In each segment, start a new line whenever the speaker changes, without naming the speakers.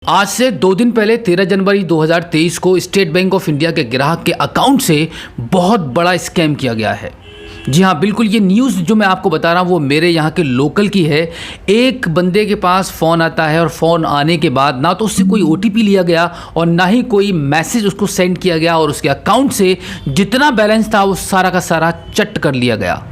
आज से 2 दिन पहले 13 जनवरी 2023 को स्टेट बैंक ऑफ इंडिया के ग्राहक के अकाउंट से बहुत बड़ा स्कैम किया गया है। जी हाँ, बिल्कुल ये न्यूज़ जो मैं आपको बता रहा हूँ वो मेरे यहाँ के लोकल की है। एक बंदे के पास फ़ोन आता है और फ़ोन आने के बाद ना तो उससे कोई OTP लिया गया और ना ही कोई मैसेज उसको सेंड किया गया और उसके अकाउंट से जितना बैलेंस था वो सारा का सारा चट कर लिया गया।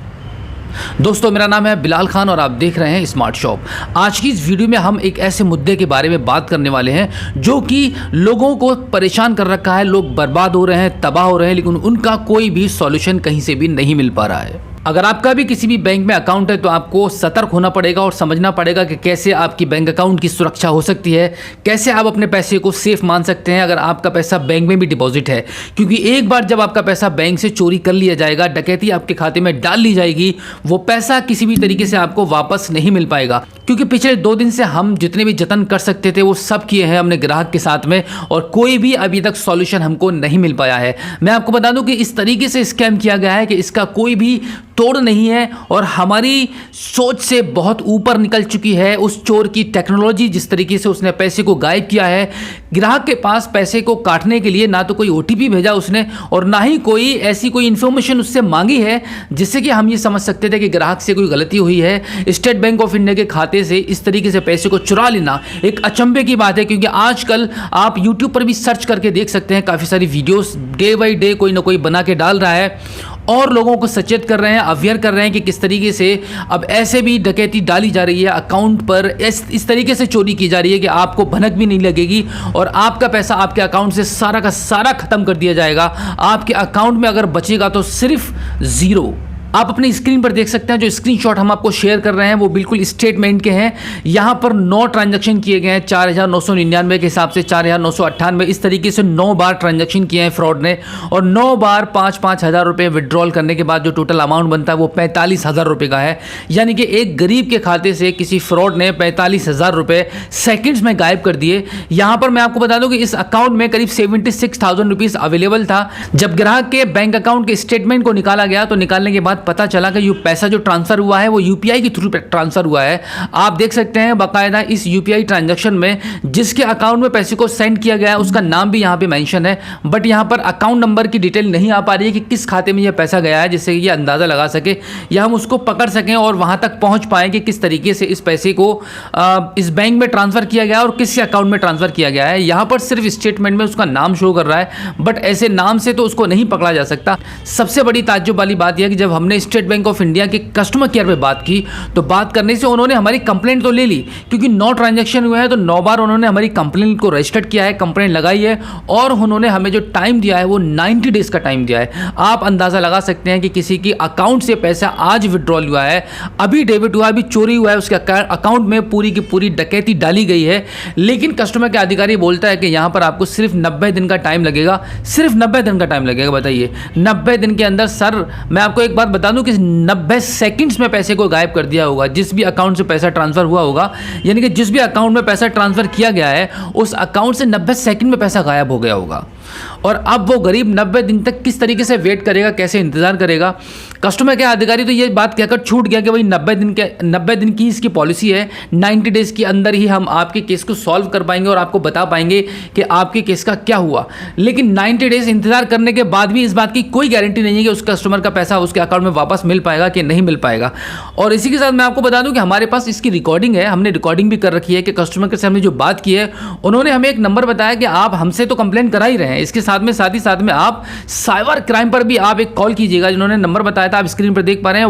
दोस्तों, मेरा नाम है बिलाल खान और आप देख रहे हैं स्मार्ट शॉप। आज की इस वीडियो में हम एक ऐसे मुद्दे के बारे में बात करने वाले हैं जो कि लोगों को परेशान कर रखा है। लोग बर्बाद हो रहे हैं, तबाह हो रहे हैं, लेकिन उनका कोई भी सॉल्यूशन कहीं से भी नहीं मिल पा रहा है। अगर आपका भी किसी भी बैंक में अकाउंट है तो आपको सतर्क होना पड़ेगा और समझना पड़ेगा कि कैसे आपकी बैंक अकाउंट की सुरक्षा हो सकती है, कैसे आप अपने पैसे को सेफ मान सकते हैं अगर आपका पैसा बैंक में भी डिपॉजिट है। क्योंकि एक बार जब आपका पैसा बैंक से चोरी कर लिया जाएगा, डकैती आपके खाते में डाल ली जाएगी, वो पैसा किसी भी तरीके से आपको वापस नहीं मिल पाएगा। क्योंकि पिछले 2 दिन से हम जितने भी जतन कर सकते थे वो सब किए हैं हमने ग्राहक के साथ में और कोई भी अभी तक सॉल्यूशन हमको नहीं मिल पाया है। मैं आपको बता दूं कि इस तरीके से स्कैम किया गया है कि इसका कोई भी तोड़ नहीं है और हमारी सोच से बहुत ऊपर निकल चुकी है उस चोर की टेक्नोलॉजी। जिस तरीके से उसने पैसे को गायब किया है, ग्राहक के पास पैसे को काटने के लिए ना तो कोई OTP भेजा उसने और ना ही कोई ऐसी कोई इन्फॉर्मेशन उससे मांगी है जिससे कि हम ये समझ सकते थे कि ग्राहक से कोई गलती हुई है। स्टेट बैंक ऑफ इंडिया के खाते से इस तरीके से पैसे को चुरा लेना एक अचंभे की बात है। क्योंकि आजकल आप YouTube पर भी सर्च करके देख सकते हैं, काफ़ी सारी वीडियोस डे बाई डे कोई ना कोई बना के डाल रहा है और लोगों को सचेत कर रहे हैं, अवेयर कर रहे हैं कि किस तरीके से अब ऐसे भी डकैती डाली जा रही है अकाउंट पर, इस तरीके से चोरी की जा रही है कि आपको भनक भी नहीं लगेगी और आपका पैसा आपके अकाउंट से सारा का सारा खत्म कर दिया जाएगा। आपके अकाउंट में अगर बचेगा तो सिर्फ 0। आप अपनी स्क्रीन पर देख सकते हैं जो स्क्रीनशॉट हम आपको शेयर कर रहे हैं वो बिल्कुल स्टेटमेंट के हैं। यहाँ पर 9 ट्रांजैक्शन किए गए हैं, 4,999 के हिसाब से 4,998, इस तरीके से 9 बार ट्रांजैक्शन किए हैं फ्रॉड ने और 9 बार 5-5 हज़ार रुपये विड्रॉल करने के बाद जो टोटल अमाउंट बनता है वो 45,000 रुपये का है। यानी कि एक गरीब के खाते से किसी फ्रॉड ने 45,000 रुपये सेकेंड्स में गायब कर दिए। यहाँ पर मैं आपको बता दूँ कि इस अकाउंट में करीब 76,000 रुपीज़ अवेलेबल था। जब ग्राहक के बैंक अकाउंट के स्टेटमेंट को निकाला गया तो निकालने के बाद पता चला कि ये पैसा जो ट्रांसफर हुआ है वो UPI के थ्रू ट्रांसफर हुआ है। आप देख सकते हैं बाकायदा इस UPI ट्रांजैक्शन में जिसके अकाउंट में पैसे को सेंड किया गया है उसका नाम भी यहाँ पे मेंशन है, बट यहाँ पर अकाउंट नंबर की डिटेल नहीं आ पा रही है कि किस खाते में ये पैसा गया है, जिससे ये अंदाज़ा लगा सके या हम उसको पकड़ सकें और वहाँ तक पहुँच पाएँ कि किस तरीके से इस पैसे को इस बैंक में ट्रांसफ़र किया गया और किस अकाउंट में ट्रांसफ़र किया गया है। यहाँ पर सिर्फ स्टेटमेंट में उसका नाम शो कर रहा है, बट ऐसे नाम से तो उसको नहीं पकड़ा जा सकता। सबसे बड़ी ताज्जुब वाली बात यह कि जब हमने स्टेट बैंक ऑफ इंडिया के कस्टमर केयर पे बात की तो बात करने से उन्होंने हमारी कंप्लेंट तो ले ली, क्योंकि 9 ट्रांजैक्शन हुए हैं तो 9 बार उन्होंने हमारी कंप्लेंट को रजिस्टर्ड किया है, कंप्लेंट लगाई है और उन्होंने हमें जो टाइम दिया है वो 90 डेज का टाइम दिया है। आप अंदाज़ा लगा सकते हैं कि किसी की अकाउंट से पैसा आज विड्रॉल हुआ है, अभी डेबिट हुआ, अभी चोरी हुआ है, उसके अकाउंट में पूरी की पूरी डकैती डाली गई है, लेकिन कस्टमर के अधिकारी बोलता है कि यहाँ पर आपको सिर्फ 90 दिन का टाइम लगेगा। सिर्फ 90 दिन का टाइम लगेगा। बताइए, 90 दिन के अंदर सर मैं आपको एक बात बता दूं कि 90 सेकंड्स में पैसे को गायब कर दिया होगा जिस भी अकाउंट से पैसा ट्रांसफर हुआ होगा। यानी कि जिस भी अकाउंट में पैसा ट्रांसफर किया गया है उस अकाउंट से 90 सेकंड में पैसा गायब हो गया होगा। और अब वो गरीब 90 दिन तक किस तरीके से वेट करेगा, कैसे इंतजार करेगा। कस्टमर के अधिकारी तो ये बात कहकर छूट गया कि भाई 90 दिन की इसकी पॉलिसी है, 90 डेज के अंदर ही हम आपके केस को सॉल्व कर पाएंगे और आपको बता पाएंगे कि आपके केस का क्या हुआ। लेकिन 90 डेज इंतजार करने के बाद भी इस बात की कोई गारंटी नहीं है कि उस कस्टमर का पैसा उसके अकाउंट में वापस मिल पाएगा कि नहीं मिल पाएगा। और इसी के साथ मैं आपको बता दूं कि हमारे पास इसकी रिकॉर्डिंग है, हमने रिकॉर्डिंग भी कर रखी है कि कस्टमर के सामने जो बात की है उन्होंने हमें एक नंबर बताया कि आप हमसे तो कंप्लेंट करा ही रहे हैं, इसके साथ ही साथ में आप साइबर क्राइम पर भी आप एक कॉल कीजिएगा। जिन्होंने नंबर बताया था आप स्क्रीन पर देख पा रहे हैं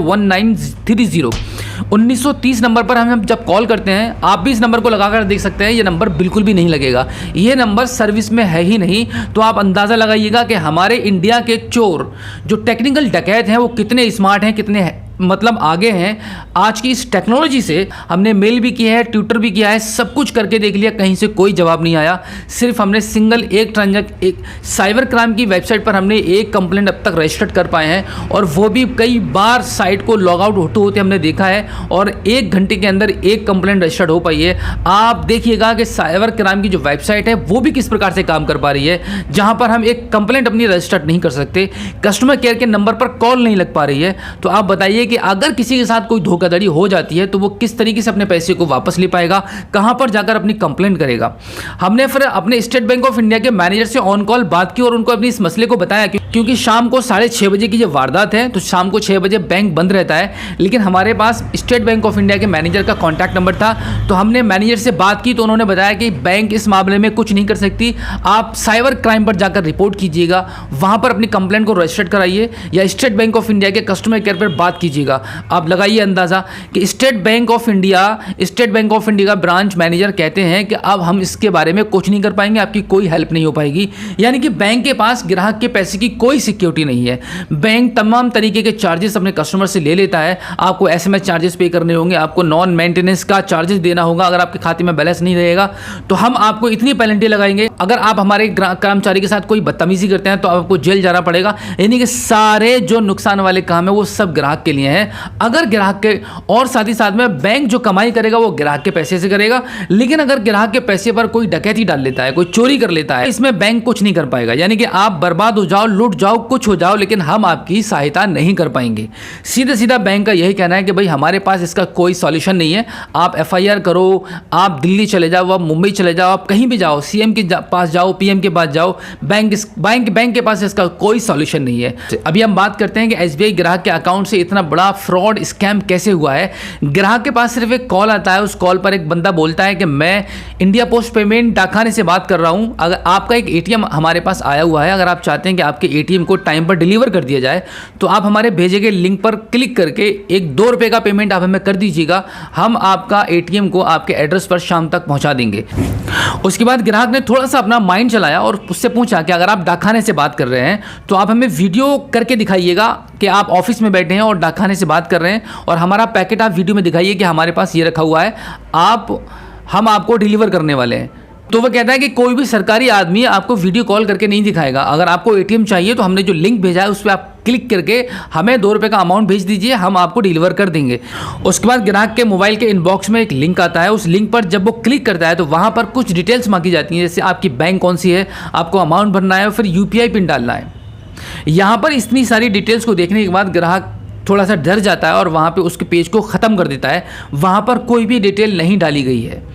1930 नंबर पर हम जब कॉल करते हैं, आप भी इस नंबर को लगाकर देख सकते हैं, ये नंबर बिल्कुल भी नहीं लगेगा, ये नंबर सर्विस में है ही नहीं। तो आप अंदाज़ा लगाइएगा कि हमारे इंडिया के चोर जो टेक्निकल डकैत हैं वो कितने स्मार्ट हैं, कितने मतलब आगे हैं। आज की इस टेक्नोलॉजी से हमने मेल भी किया है, ट्विटर भी किया है, सब कुछ करके देख लिया, कहीं से कोई जवाब नहीं आया। सिर्फ हमने सिंगल एक साइबर क्राइम की वेबसाइट पर हमने एक कंप्लेंट अब तक रजिस्टर्ड कर पाए हैं और वो भी कई बार साइट को लॉग आउट होते होते हमने देखा है और 1 घंटे के अंदर एक कंप्लेंट रजिस्टर्ड हो पाई है। आप देखिएगा कि साइबर क्राइम की जो वेबसाइट है वो भी किस प्रकार से काम कर पा रही है, जहाँ पर हम एक कंप्लेंट अपनी रजिस्टर्ड नहीं कर सकते, कस्टमर केयर के नंबर पर कॉल नहीं लग पा रही है। तो आप बताइए कि अगर किसी के साथ कोई धोखाधड़ी हो जाती है तो वो किस तरीके से अपने पैसे को वापस ले पाएगा, कहां पर जाकर अपनी कंप्लेंट करेगा। हमने फिर अपने स्टेट बैंक ऑफ इंडिया के मैनेजर से ऑन कॉल बात की और उनको अपनी इस मसले को बताया, क्योंकि शाम को 6:30 बजे की ये वारदात है, तो शाम को 6 बजे बैंक बंद रहता है, लेकिन हमारे पास स्टेट बैंक ऑफ इंडिया के मैनेजर का कॉन्टैक्ट नंबर था। तो हमने मैनेजर से बात की तो उन्होंने बताया कि बैंक इस मामले में कुछ नहीं कर सकती, आप साइबर क्राइम पर जाकर रिपोर्ट कीजिएगा, वहां पर अपनी कंप्लेंट को रजिस्टर कराइए या स्टेट बैंक ऑफ इंडिया के कस्टमर केयर पर बात कीजिएगा। आप लगाइए अंदाजा कि स्टेट बैंक ऑफ इंडिया का ब्रांच मैनेजर कहते हैं कि अब हम इसके बारे में कुछ नहीं कर पाएंगे, आपकी कोई हेल्प नहीं हो पाएगी। यानी कि बैंक के पास ग्राहक के पैसे की कोई सिक्योरिटी नहीं है। बैंक तमाम तरीके के चार्जेस अपने कस्टमर से ले लेता है। आपको एसएमएस चार्जेस पे करने होंगे, आपको नॉन मेंटेनेंस का चार्जेस देना होगा, अगर आपके खाते में बैलेंस नहीं रहेगा तो हम आपको इतनी पेनल्टी लगाएंगे, अगर आप हमारे कर्मचारी के साथ कोई बदतमीजी करते हैं तो आपको जेल जाना पड़ेगा। यानी कि सारे जो नुकसान वाले काम है वो सब ग्राहक के लिए हैं। अगर ग्राहक के, और साथ ही साथ में बैंक जो कमाई करेगा वो ग्राहक के पैसे से करेगा, लेकिन अगर ग्राहक के पैसे पर कोई डकैती डाल लेता है, कोई चोरी कर लेता है, इसमें बैंक कुछ नहीं कर पाएगा। यानी कि आप बर्बाद हो जाओ, लूट जाओ, कुछ हो जाओ, लेकिन हम आपकी सहायता नहीं कर पाएंगे। सीधा सीधा बैंक का यही कहना है कि भाई हमारे पास इसका कोई सॉल्यूशन नहीं है, आप एफआईआर करो, आप दिल्ली चले जाओ, आप मुंबई चले जाओ, आप कहीं भी जाओ, सीएम के पास जाओ, पीएम के पास जाओ, बैंक के पास इसका कोई सॉल्यूशन नहीं है। अभी हम बात करते हैं कि एसबीआई ग्राहक के अकाउंट से इतना बड़ा फ्रॉड स्कैम कैसे हुआ है। ग्राहक के पास सिर्फ एक कॉल आता है, उस कॉल पर एक बंदा बोलता है कि मैं इंडिया पोस्ट पेमेंट डाकखाने से बात कर रहा हूं, अगर आपका एक एटीएम हमारे पास आया हुआ है, अगर आप चाहते हैं कि आपके एटीएम को टाइम पर डिलीवर कर दिया जाए तो आप हमारे भेजे गए लिंक पर क्लिक करके एक 2 रुपए का पेमेंट आप हमें कर दीजिएगा, हम आपका एटीएम को आपके एड्रेस पर शाम तक पहुंचा देंगे। उसके बाद ग्राहक ने थोड़ा सा अपना माइंड चलाया और उससे पूछा कि अगर आप डाकखाने से बात कर रहे हैं तो आप हमें वीडियो करके दिखाइएगा कि आप ऑफिस में बैठे हैं और डाकखाने से बात कर रहे हैं, और हमारा पैकेट आप वीडियो में दिखाइए कि हमारे पास ये रखा हुआ है, हम आपको डिलीवर करने वाले हैं। तो वह कहता है कि कोई भी सरकारी आदमी आपको वीडियो कॉल करके नहीं दिखाएगा, अगर आपको एटीएम चाहिए तो हमने जो लिंक भेजा है उस पर आप क्लिक करके हमें 2 रुपए का अमाउंट भेज दीजिए, हम आपको डिलीवर कर देंगे। उसके बाद ग्राहक के मोबाइल के इनबॉक्स में एक लिंक आता है, उस लिंक पर जब वो क्लिक करता है तो वहाँ पर कुछ डिटेल्स मांगी जाती हैं, जैसे आपकी बैंक कौन सी है, आपको अमाउंट भरना है और फिर यूपीआई पिन डालना है। यहाँ पर इतनी सारी डिटेल्स को देखने के बाद ग्राहक थोड़ा सा डर जाता है और वहाँ पे उसके पेज को ख़त्म कर देता है। वहाँ पर कोई भी डिटेल नहीं डाली गई है,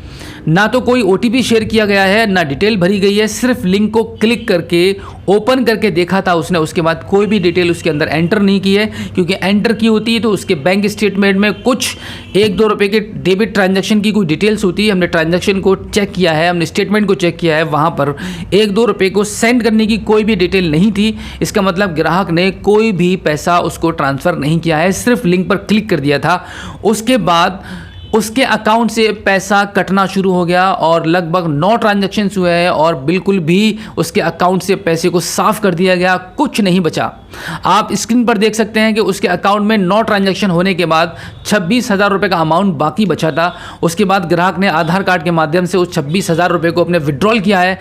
ना तो कोई ओटीपी शेयर किया गया है, ना डिटेल भरी गई है, सिर्फ लिंक को क्लिक करके ओपन करके देखा था उसने, उसके बाद कोई भी डिटेल उसके अंदर एंटर नहीं की है, क्योंकि एंटर की होती है तो उसके बैंक स्टेटमेंट में कुछ 1-2 रुपये के डेबिट ट्रांजैक्शन की कोई डिटेल्स होती है। हमने ट्रांजैक्शन को चेक किया है, हमने स्टेटमेंट को चेक किया है, वहाँ पर 1-2 रुपये को सेंड करने की कोई भी डिटेल नहीं थी। इसका मतलब ग्राहक ने कोई भी पैसा उसको ट्रांसफ़र नहीं किया है, सिर्फ लिंक पर क्लिक कर दिया था। उसके बाद उसके अकाउंट से पैसा कटना शुरू हो गया और लगभग 9 ट्रांजैक्शंस हुए हैं और बिल्कुल भी उसके अकाउंट से पैसे को साफ़ कर दिया गया, कुछ नहीं बचा। आप स्क्रीन पर देख सकते हैं कि उसके अकाउंट में 9 ट्रांजैक्शन होने के बाद 26,000 रुपये का अमाउंट बाकी बचा था। उसके बाद ग्राहक ने आधार कार्ड के माध्यम से उस 26,000 रुपये को अपने विड्रॉल किया है।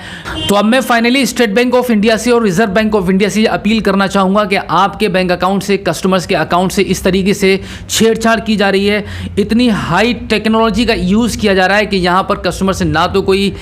तो अब मैं finally state bank of India से और रिजर्व बैंक ऑफ इंडिया से अपील करना चाहूँगा कि आपके बैंक अकाउंट से, कस्टमर्स के अकाउंट से इस तरीके से छेड़छाड़ की जा रही है, इतनी हाई टेक्नोलॉजी का यूज़ किया जा रहा है कि यहाँ पर कस्टमर से ना तो कोई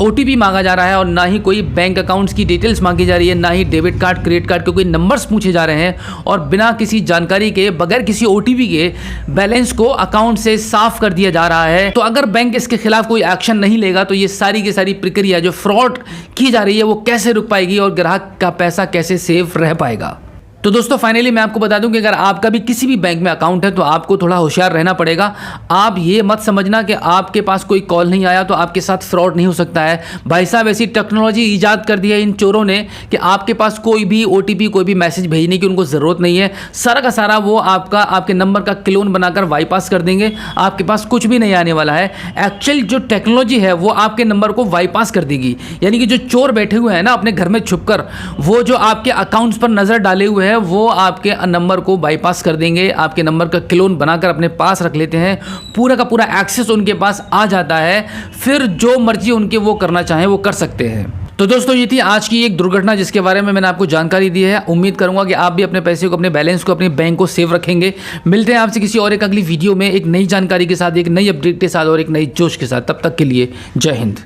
ओटीपी मांगा जा रहा है और ना ही कोई बैंक अकाउंट्स की डिटेल्स मांगी जा रही है, ना ही डेबिट कार्ड, क्रेडिट कार्ड के कोई नंबर्स पूछे जा रहे हैं, और बिना किसी जानकारी के, बगैर किसी ओटीपी के बैलेंस को अकाउंट से साफ कर दिया जा रहा है। तो अगर बैंक इसके खिलाफ कोई एक्शन नहीं लेगा तो ये सारी की सारी प्रक्रिया जो फ्रॉड की जा रही है वो कैसे रुक पाएगी और ग्राहक का पैसा कैसे सेफ रह पाएगा। तो दोस्तों फाइनली मैं आपको बता दूं कि अगर आपका भी किसी भी बैंक में अकाउंट है तो आपको थोड़ा होशियार रहना पड़ेगा। आप ये मत समझना कि आपके पास कोई कॉल नहीं आया तो आपके साथ फ्रॉड नहीं हो सकता है। भाई साहब ऐसी टेक्नोलॉजी ईजाद कर दी है इन चोरों ने कि आपके पास कोई भी ओटीपी, कोई भी मैसेज भेजने की उनको ज़रूरत नहीं है। सारा का सारा वो आपके नंबर का क्लोन बनाकर बाईपास कर देंगे, आपके पास कुछ भी नहीं आने वाला है। एक्चुअल जो टेक्नोलॉजी है वो आपके नंबर को बाईपास कर देगी। यानी कि जो चोर बैठे हुए हैं ना अपने घर में छुपकर, वो जो आपके अकाउंट्स पर नज़र डाले हुए हैं वो आपके नंबर को बाईपास कर देंगे, आपके नंबर का क्लोन बनाकर अपने पास रख लेते हैं, पूरा का पूरा एक्सेस उनके पास आ जाता है, फिर जो मर्जी उनके वो करना चाहें वो कर सकते हैं। तो दोस्तों ये थी आज की एक दुर्घटना जिसके बारे में मैंने आपको जानकारी दी है। उम्मीद करूंगा कि आप भी अपने पैसे को, अपने बैलेंस को, अपने बैंक को सेव रखेंगे। मिलते हैं आपसे किसी और एक अगली वीडियो में एक नई जानकारी के साथ, एक नई अपडेट के साथ और एक नई जोश के साथ। तब तक के लिए जय हिंद।